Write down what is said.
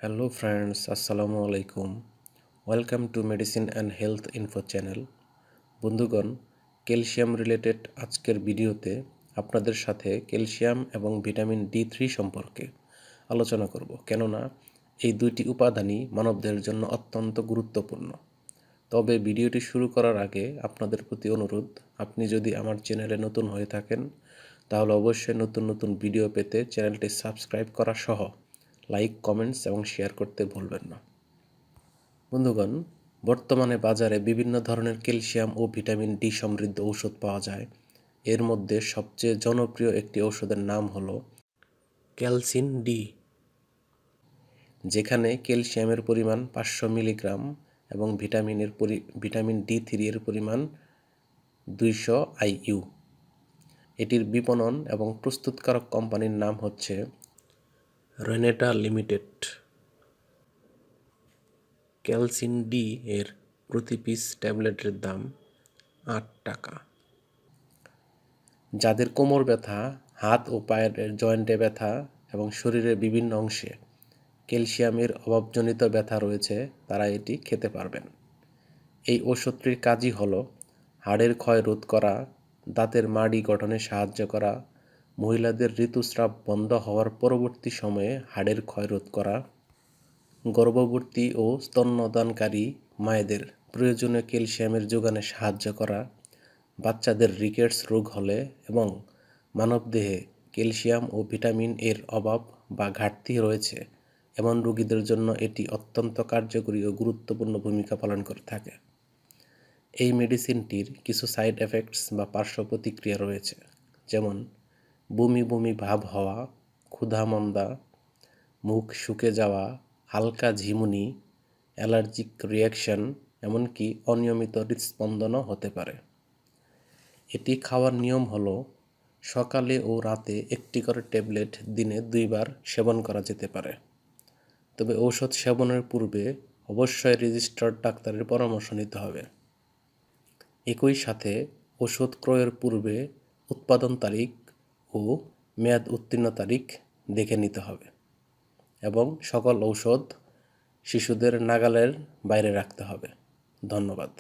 Hello friends, আসসালামু আলাইকুম। Welcome to medicine and health info channel. বন্ধুগণ, ক্যালসিয়াম রিলেটেড আজকের ভিডিওতে আপনাদের সাথে ক্যালসিয়াম এবং ভিটামিন D3 সম্পর্কে আলোচনা করব, কেননা এই দুইটি উপাদানই মানবদেহের জন্য অত্যন্ত গুরুত্বপূর্ণ। তবে ভিডিওটি শুরু করার আগে আপনাদের প্রতি অনুরোধ, আপনি যদি আমার চ্যানেলে নতুন হয়ে থাকেন তাহলে অবশ্যই নতুন নতুন ভিডিও পেতে চ্যানেলটি সাবস্ক্রাইব করা সহ লাইক, কমেন্টস এবং শেয়ার করতে ভুলবেন না। বন্ধুগণ, বর্তমানে বাজারে বিভিন্ন ধরনের ক্যালসিয়াম ও ভিটামিন ডি সমৃদ্ধ ঔষধ পাওয়া যায়। এর মধ্যে সবচেয়ে জনপ্রিয় একটি ঔষধের নাম হলো ক্যালসিন ডি, যেখানে ক্যালসিয়ামের পরিমাণ 500 মিলিগ্রাম এবং ভিটামিন D3 এর পরিমাণ 200 IU। এটির বিপণন এবং প্রস্তুতকারক কোম্পানির নাম হচ্ছে রেনেটা লিমিটেড। ক্যালসিন ডি এর প্রতি পিস ট্যাবলেটের দাম 8 টাকা। যাদের কোমর ব্যথা, হাত ও পায়ের জয়েন্টে ব্যথা এবং শরীরের বিভিন্ন অংশে ক্যালসিয়ামের অভাবজনিত ব্যথা রয়েছে, তারা এটি খেতে পারবেন। এই ওষুধটির কাজই হলো হাড়ের ক্ষয় রোধ করা, দাঁতের মাড়ি গঠনে সাহায্য করা, মহিলাদের ঋতুস্রাব বন্ধ হওয়ার পরবর্তী সময়ে হাড়ের ক্ষয় রোধ করা, গর্ভবতী ও স্তন্যদানকারী মায়েদের প্রয়োজনীয় ক্যালসিয়ামের যোগানে সাহায্য করা, বাচ্চাদের রিকেটস রোগ হলে এবং মানবদেহে ক্যালসিয়াম ও ভিটামিন এর অভাব বা ঘাটতি রয়েছে এমন রোগীদের জন্য এটি অত্যন্ত কার্যকরী ও গুরুত্বপূর্ণ ভূমিকা পালন করে থাকে। এই মেডিসিনটির কিছু সাইড এফেক্টস বা পার্শ্ব প্রতিক্রিয়া রয়েছে, যেমন বমি বমি ভাব হওয়া, ক্ষুধামন্দা, মুখ শুকে যাওয়া, হালকা ঝিমুনি, অ্যালার্জিক রিয়াকশন, এমনকি অনিয়মিত হৃদস্পন্দনও হতে পারে। এটি খাওয়ার নিয়ম হলো সকালে ও রাতে একটি করে ট্যাবলেট দিনে 2 বার সেবন করা যেতে পারে। তবে ঔষধ সেবনের পূর্বে অবশ্যই রেজিস্টার্ড ডাক্তারের পরামর্শ নিতে হবে। একই সাথে ওষুধ ক্রয়ের পূর্বে উৎপাদন তারিখ ও মেয়াদ উত্তীর্ণ তারিখ দেখে নিতে হবে এবং সকল ঔষধ শিশুদের নাগালের বাইরে রাখতে হবে। ধন্যবাদ।